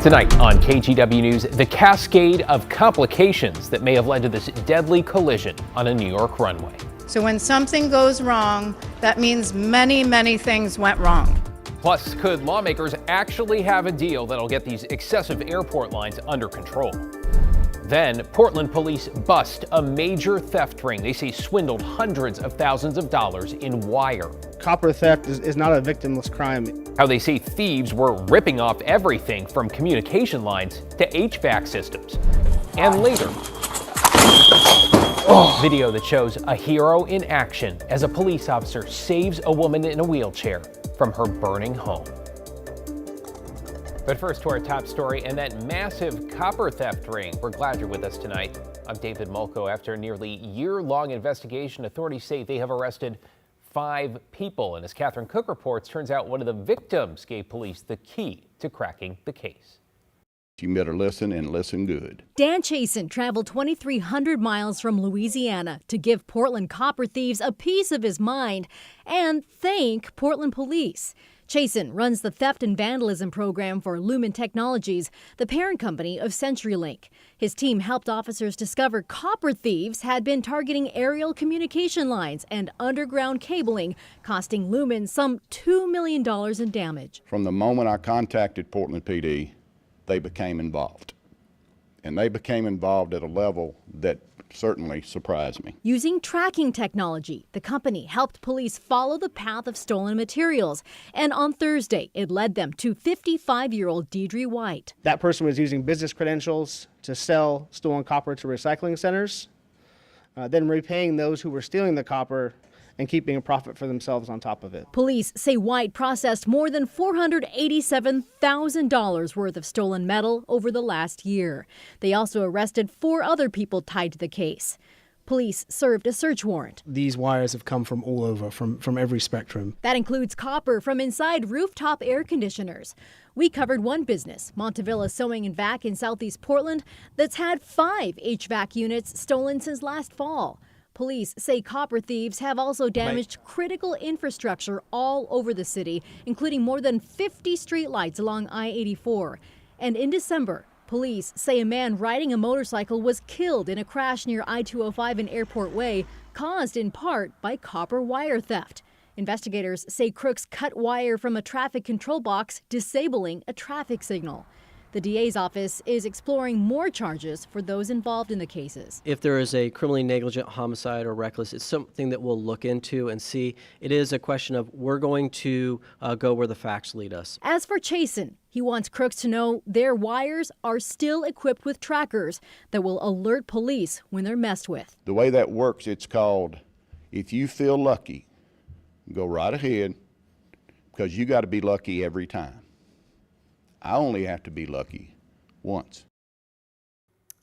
Tonight on KGW News, the cascade of complications that may have led to this deadly collision on a New York runway. So when something goes wrong, that means many things went wrong. Plus, could lawmakers actually have a deal that'll get these excessive airport lines under control? Then, Portland police bust a major theft ring they say swindled hundreds of thousands of dollars in wire. Copper theft is not a victimless crime. How they say thieves were ripping off everything from communication lines to HVAC systems. And later, video that shows a hero in action as a police officer saves a woman in a wheelchair from her burning home. But first to our top story and that massive copper theft ring. We're glad you're with us tonight. I'm David Mulco. After a nearly year-long investigation, authorities say they have arrested 5 people. And as Catherine Cook reports, turns out one of the victims gave police the key to cracking the case. You better listen and listen good. Dan Chasen traveled 2,300 miles from Louisiana to give Portland copper thieves a piece of his mind and thank Portland police. Chasen runs the theft and vandalism program for Lumen Technologies, the parent company of CenturyLink. His team helped officers discover copper thieves had been targeting aerial communication lines and underground cabling, costing Lumen some $2 million in damage. From the moment I contacted Portland PD, they became involved. And they became involved at a level that certainly surprised me. Using tracking technology, the company helped police follow the path of stolen materials. And on Thursday, it led them to 55-year-old Deidre White. That person was using business credentials to sell stolen copper to recycling centers, then repaying those who were stealing the copper and keeping a profit for themselves on top of it. Police say White processed more than $487,000 worth of stolen metal over the last year. They also arrested 4 other people tied to the case. Police served a search warrant. These wires have come from all over, from every spectrum. That includes copper from inside rooftop air conditioners. We covered one business, Montevilla Sewing and Vac in southeast Portland, that's had 5 HVAC units stolen since last fall. Police say copper thieves have also damaged critical infrastructure all over the city, including more than 50 streetlights along I-84. And in December, police say a man riding a motorcycle was killed in a crash near I-205 in Airport Way, caused in part by copper wire theft. Investigators say crooks cut wire from a traffic control box, disabling a traffic signal. The DA's office is exploring more charges for those involved in the cases. If there is a criminally negligent homicide or reckless, it's something that we'll look into and see. It is a question of we're going to go where the facts lead us. As for Chasen, he wants crooks to know their wires are still equipped with trackers that will alert police when they're messed with. The way that works, it's called, if you feel lucky, go right ahead, because you got to be lucky every time. I only have to be lucky once.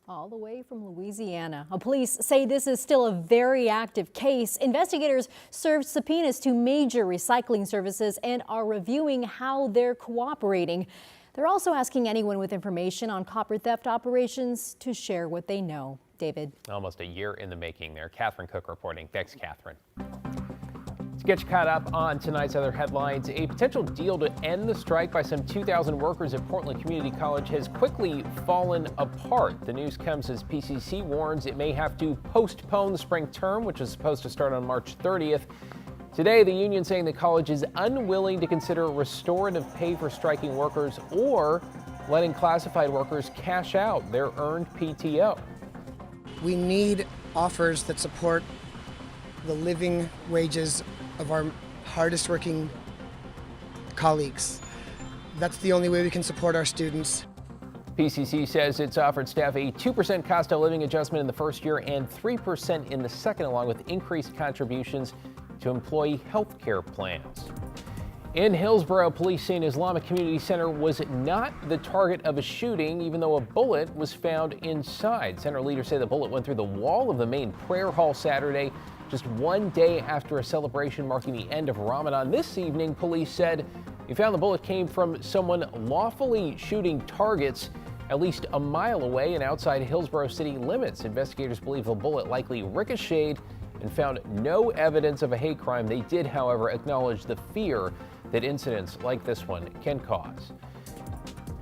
All the way from Louisiana. Police say this is still a very active case. Investigators served subpoenas to major recycling services and are reviewing how they're cooperating. They're also asking anyone with information on copper theft operations to share what they know. David. Almost a year in the making there. Catherine Cook reporting. Thanks, Catherine. To get you caught up on tonight's other headlines, a potential deal to end the strike by some 2,000 workers at Portland Community College has quickly fallen apart. The news comes as PCC warns it may have to postpone the spring term, which is supposed to start on March 30th. Today, the union saying the college is unwilling to consider restorative pay for striking workers or letting classified workers cash out their earned PTO. We need offers that support the living wages of our hardest working colleagues. That's the only way we can support our students. PCC says it's offered staff a 2% cost of living adjustment in the first year and 3% in the second, along with increased contributions to employee health care plans. In Hillsborough, police say an Islamic community center was not the target of a shooting, even though a bullet was found inside. Center leaders say the bullet went through the wall of the main prayer hall Saturday, just one day after a celebration marking the end of Ramadan. This evening, police said they found the bullet came from someone lawfully shooting targets at least a mile away and outside Hillsborough city limits. Investigators believe the bullet likely ricocheted and found no evidence of a hate crime. They did, however, acknowledge the fear that incidents like this one can cause.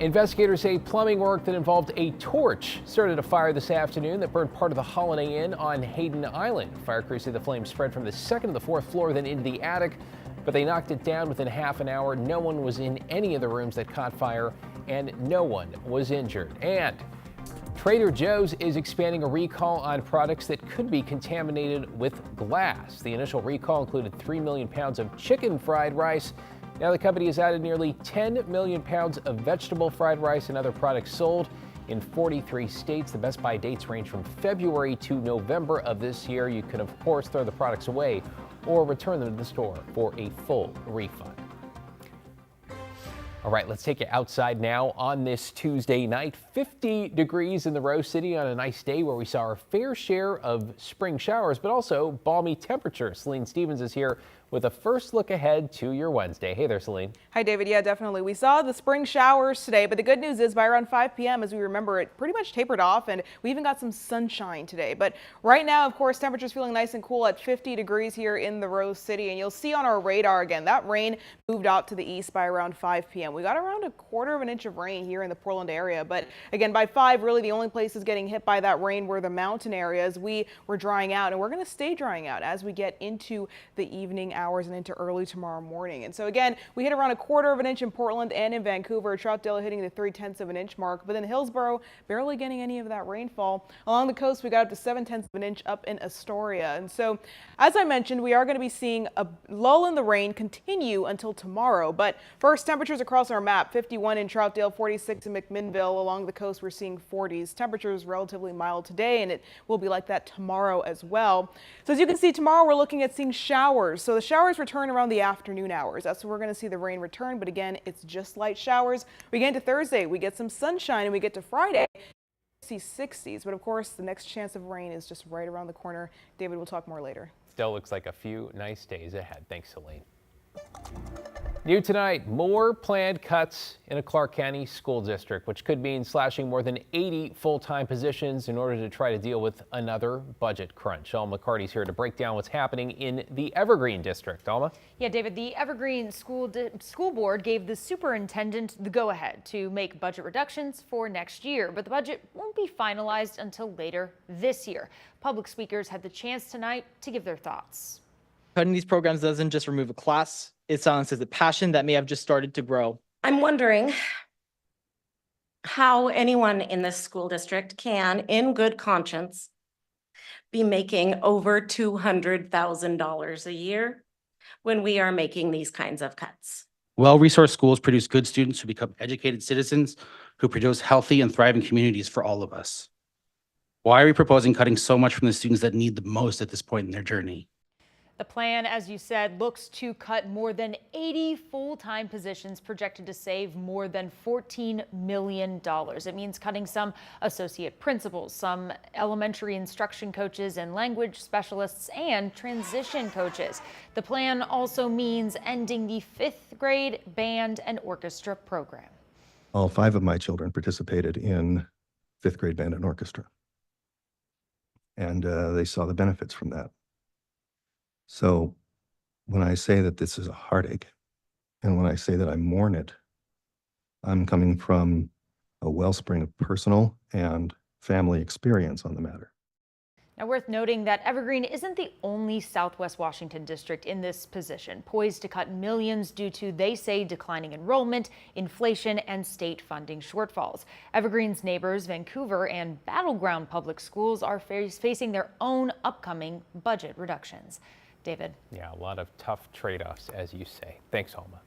Investigators say plumbing work that involved a torch started a fire this afternoon that burned part of the Holiday Inn on Hayden Island. Fire crews say the flames spread from the second to the fourth floor, then into the attic, but they knocked it down within half an hour. No one was in any of the rooms that caught fire, and no one was injured. And Trader Joe's is expanding a recall on products that could be contaminated with glass. The initial recall included 3 million pounds of chicken fried rice. Now the company has added nearly 10 million pounds of vegetable fried rice and other products sold in 43 states. The Best Buy dates range from February to November of this year. You can, of course, throw the products away or return them to the store for a full refund. All right, let's take it outside now on this Tuesday night. 50 degrees in the Rose City on a nice day where we saw our fair share of spring showers, but also balmy temperatures. Celine Stevens is here with a first look ahead to your Wednesday. Hey there, Celine. Hi, David. Yeah, definitely. We saw the spring showers today, but the good news is by around 5 p.m., as we remember, it pretty much tapered off, and we even got some sunshine today. But right now, of course, temperatures feeling nice and cool at 50 degrees here in the Rose City, and you'll see on our radar again, that rain moved out to the east by around 5 p.m. We got around 1/4 inch of rain here in the Portland area, but again, by 5, really the only places getting hit by that rain were the mountain areas. We were drying out, and we're going to stay drying out as we get into the evening hours and into early tomorrow morning. And so again, we hit around 1/4 inch in Portland and in Vancouver. Troutdale hitting the 3/10 inch mark, but then Hillsborough barely getting any of that rainfall. Along the coast, we got up to 7/10 inch up in Astoria. And so, as I mentioned, we are going to be seeing a lull in the rain continue until tomorrow. But first, temperatures across our map: 51 in Troutdale, 46 in McMinnville. Along the coast, we're seeing 40s. Temperatures relatively mild today, and it will be like that tomorrow as well. So as you can see, tomorrow we're looking at seeing showers. So the showers return around the afternoon hours. That's when we're going to see the rain return. But again, it's just light showers. We get into Thursday, we get some sunshine, and we get to Friday, see 60s. But of course, the next chance of rain is just right around the corner. David will talk more later. Still looks like a few nice days ahead. Thanks, Celine. New tonight, more planned cuts in a Clark County school district, which could mean slashing more than 80 full-time positions in order to try to deal with another budget crunch. Alma McCarty's here to break down what's happening in the Evergreen district. Alma? Yeah, David, the Evergreen School Board gave the superintendent the go-ahead to make budget reductions for next year, but the budget won't be finalized until later this year. Public speakers had the chance tonight to give their thoughts. Cutting these programs doesn't just remove a class, it silences the passion that may have just started to grow. I'm wondering how anyone in this school district can, in good conscience, be making over $200,000 a year when we are making these kinds of cuts. Well-resourced schools produce good students who become educated citizens who produce healthy and thriving communities for all of us. Why are we proposing cutting so much from the students that need the most at this point in their journey? The plan, as you said, looks to cut more than 80 full-time positions, projected to save more than $14 million. It means cutting some associate principals, some elementary instruction coaches and language specialists, and transition coaches. The plan also means ending the 5th grade band and orchestra program. All 5 of my children participated in 5th grade band and orchestra, and they saw the benefits from that. So when I say that this is a heartache, and when I say that I mourn it, I'm coming from a wellspring of personal and family experience on the matter. Now, worth noting that Evergreen isn't the only Southwest Washington district in this position, poised to cut millions due to, they say, declining enrollment, inflation, and state funding shortfalls. Evergreen's neighbors, Vancouver and Battleground Public Schools, are facing their own upcoming budget reductions. David? Yeah, a lot of tough trade-offs, as you say. Thanks, Alma.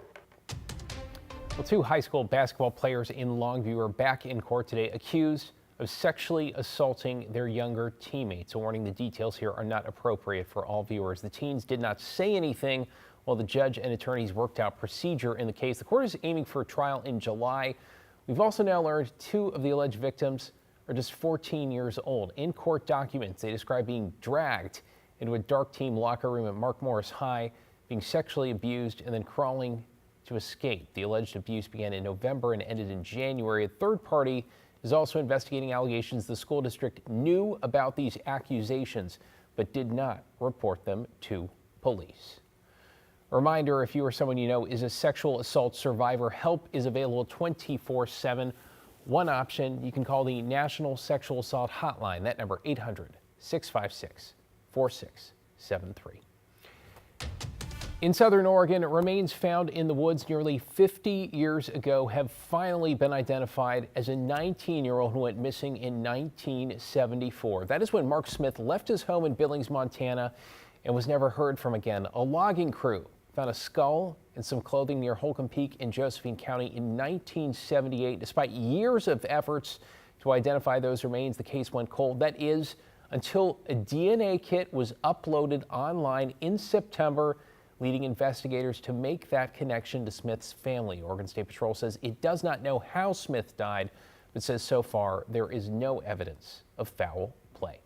Well, 2 high school basketball players in Longview are back in court today, accused of sexually assaulting their younger teammates. A warning, the details here are not appropriate for all viewers. The teens did not say anything while the judge and attorneys worked out procedure in the case. The court is aiming for a trial in July. We've also now learned 2 of the alleged victims are just 14 years old. In court documents, they describe being dragged into a dark team locker room at Mark Morris High, being sexually abused, and then crawling to escape. The alleged abuse began in November and ended in January. A third party is also investigating allegations the school district knew about these accusations, but did not report them to police. A reminder, if you or someone you know is a sexual assault survivor, help is available 24/7. One option, you can call the National Sexual Assault Hotline. That number, 800-656-4673. In Southern Oregon, remains found in the woods nearly 50 years ago have finally been identified as a 19-year-old who went missing in 1974. That is when Mark Smith left his home in Billings, Montana, and was never heard from again. A logging crew found a skull and some clothing near Holcomb Peak in Josephine County in 1978. Despite years of efforts to identify those remains, the case went cold. That is, until a DNA kit was uploaded online in September, leading investigators to make that connection to Smith's family. Oregon State Patrol says it does not know how Smith died, but says so far there is no evidence of foul play.